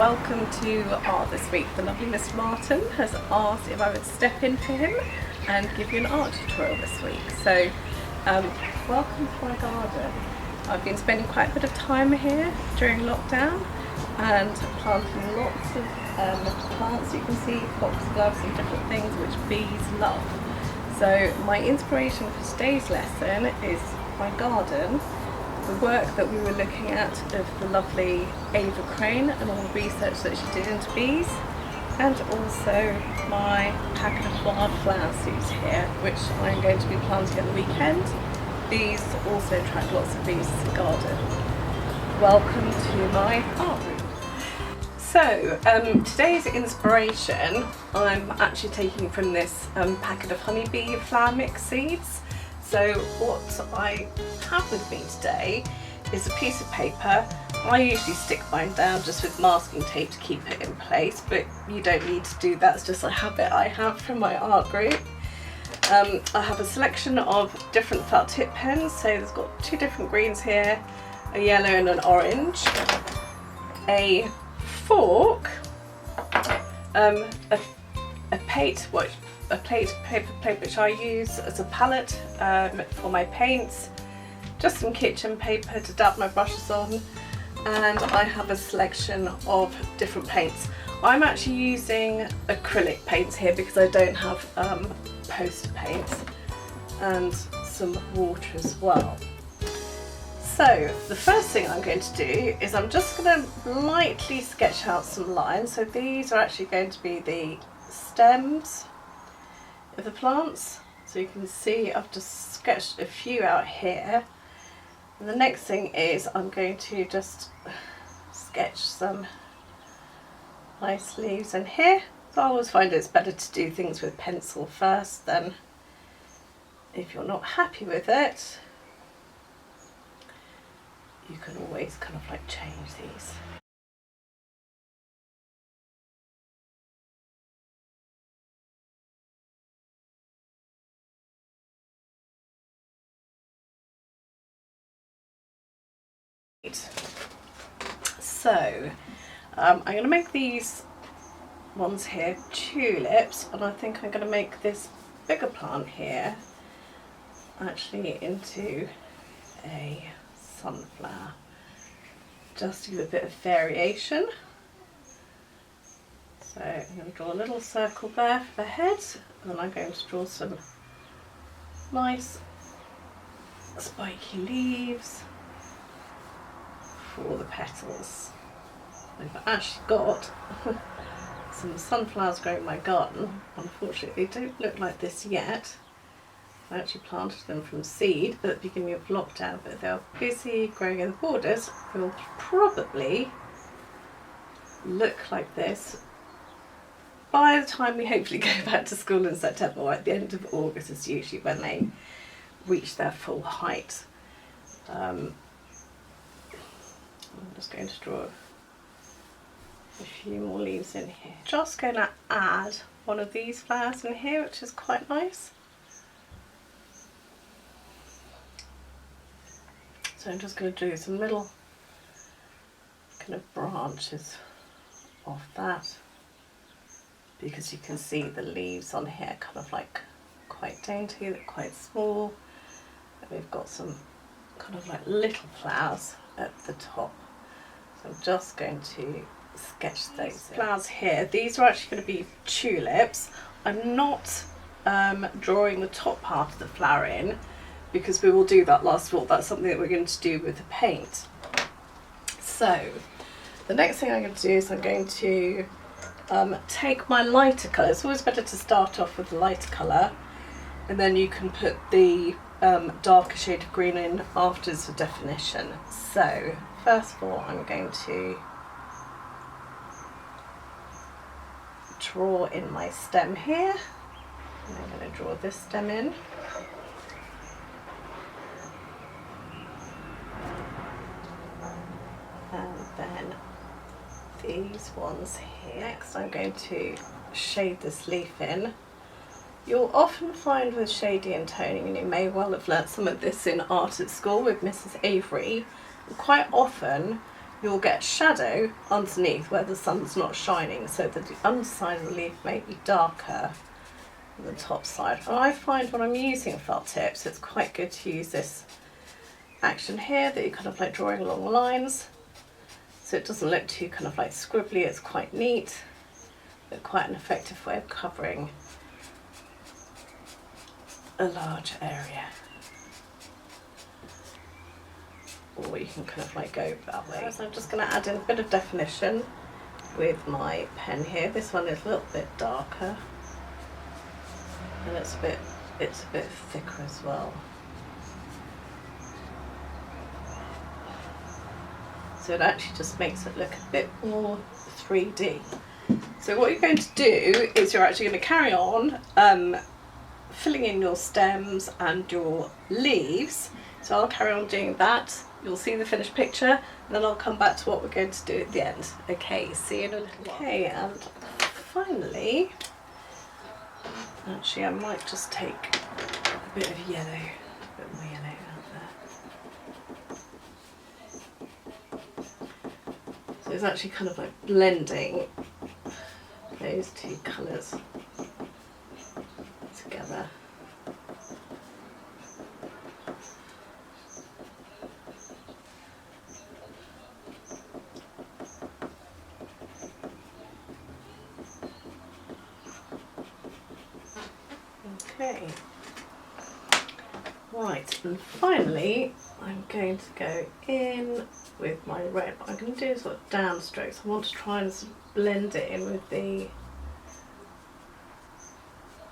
welcome to art this week. The lovely Miss Martin has asked if I would step in for him and give you an art tutorial this week. So welcome to my garden. I've been spending quite a bit of time here during lockdown and planting lots of plants. You can see foxgloves and different things which bees love. So my inspiration for today's lesson is my garden, the work that we were looking at of the lovely Ava Crane and all the research that she did into bees, and also my packet of wildflower seeds here, which I'm going to be planting at the weekend. These also attract lots of bees to the garden. Welcome to my art room. So today's inspiration I'm actually taking from this packet of honeybee flower mix seeds. So what I have with me today is a piece of paper. I usually stick mine down just with masking tape to keep it in place, but you don't need to do that. It's just a habit I have from my art group. I have a selection of different felt tip pens. So there's got two different greens here, a yellow and an orange, a fork, a paper plate which I use as a palette for my paints, just some kitchen paper to dab my brushes on, and I have a selection of different paints. I'm actually using acrylic paints here because I don't have poster paints, and some water as well. So the first thing I'm going to do is I'm just going to lightly sketch out some lines. So these are actually going to be the stems of the plants. So you can see I've just sketched a few out here. And the next thing is I'm going to just sketch some nice leaves in here. So I always find it's better to do things with pencil first, then if you're not happy with it, you can always kind of like change these. So I'm going to make these ones here tulips, and I think I'm going to make this bigger plant here actually into a sunflower, just to give a bit of variation. So I'm going to draw a little circle there for the head, and then I'm going to draw some nice spiky leaves for the petals. I've actually got some sunflowers growing in my garden. Unfortunately they don't look like this yet. I actually planted them from seed at the beginning of lockdown, but they're busy growing in the borders. They will probably look like this by the time we hopefully go back to school in September, or at the end of August is usually when they reach their full height. I'm just going to draw a few more leaves in here. Just going to add one of these flowers in here, which is quite nice. So I'm just going to do some little kind of branches of that, because you can see the leaves on here kind of like quite dainty, they're quite small, and we've got some kind of like little flowers at the top. So I'm just going to sketch those flowers here. These are actually going to be tulips. I'm not drawing the top part of the flower in, because we will do that last of all. That's something that we're going to do with the paint. So the next thing I'm going to do is I'm going to take my lighter colour. It's always better to start off with the lighter colour, and then you can put the darker shade of green in afterwards for definition. So first of all I'm going to draw in my stem here. And I'm going to draw this stem in. And then these ones here. Next I'm going to shade this leaf in. You'll often find with shading and toning, and you may well have learnt some of this in art at school with Mrs. Avery, quite often you'll get shadow underneath where the sun's not shining, so that the underside of the leaf may be darker than the top side. And I find when I'm using felt tips, it's quite good to use this action here, that you're kind of like drawing along lines, so it doesn't look too kind of like scribbly. It's quite neat, but quite an effective way of covering a large area. Or you can kind of like go that way. So I'm just going to add in a bit of definition with my pen here. This one is a little bit darker, and it's a bit thicker as well. So it actually just makes it look a bit more 3D. So what you're going to do is you're actually going to carry on filling in your stems and your leaves. So I'll carry on doing that. You'll see the finished picture, and then I'll come back to what we're going to do at the end. Okay, see you in a little while. Okay, and finally, actually I might just take a bit of yellow, a bit more yellow out there. So it's actually kind of like blending those two colours together. Okay, right, and finally I'm going to go in with my red. What I'm going to do is sort of down strokes. I want to try and sort of blend it in with the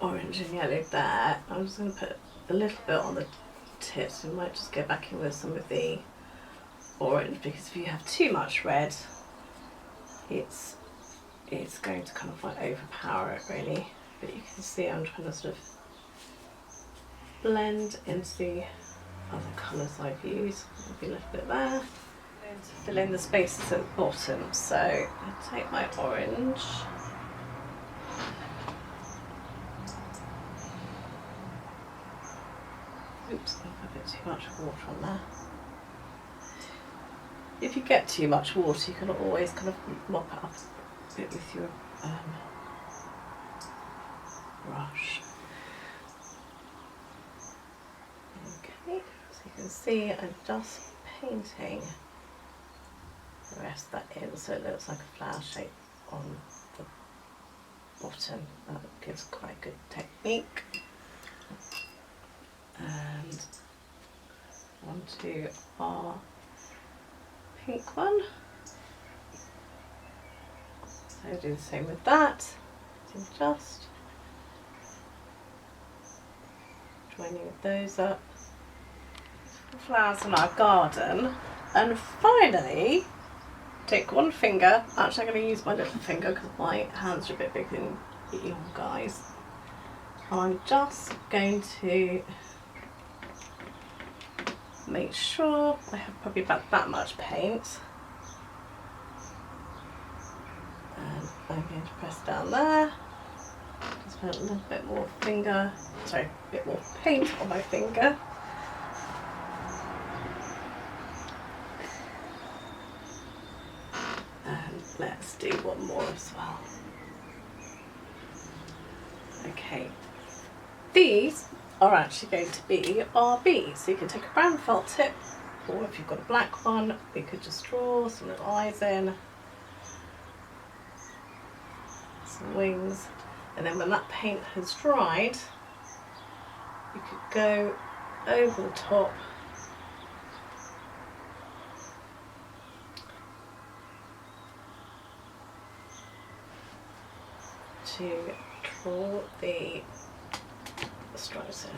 orange and yellow there. I'm just going to put a little bit on the tips. We might just go back in with some of the orange, because if you have too much red, it's going to kind of like overpower it really. But you can see I'm trying to sort of blend into the other colours I've used. Maybe a little bit there. I'm going to fill in the spaces at the bottom. So I take my orange. Oops, I've got a bit too much water on there. If you get too much water, you can always kind of mop it up a bit with your brush. Okay, so you can see I'm just painting the rest of that in, so it looks like a flower shape on the bottom. That gives quite good technique. And onto our pink one. So do the same with that. So just joining those up. Flowers in our garden. And finally, take one finger. Actually, I'm going to use my little finger because my hands are a bit bigger than you guys. And I'm just going to make sure I have probably about that much paint. And I'm going to press down there. Just put a little bit more a bit more paint on my finger. And let's do one more as well. Okay, these are actually going to be our bees. So you can take a brown felt tip, or if you've got a black one, you could just draw some little eyes in, some wings, and then when that paint has dried, you could go over the top to draw the stripes in.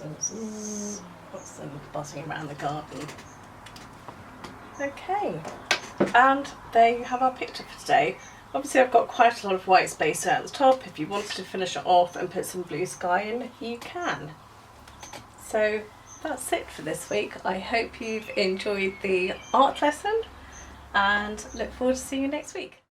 Let's put some buzzing around the garden. Okay, and there you have our picture for today. Obviously I've got quite a lot of white space at the top. If you wanted to finish it off and put some blue sky in, you can. So that's it for this week. I hope you've enjoyed the art lesson and look forward to seeing you next week.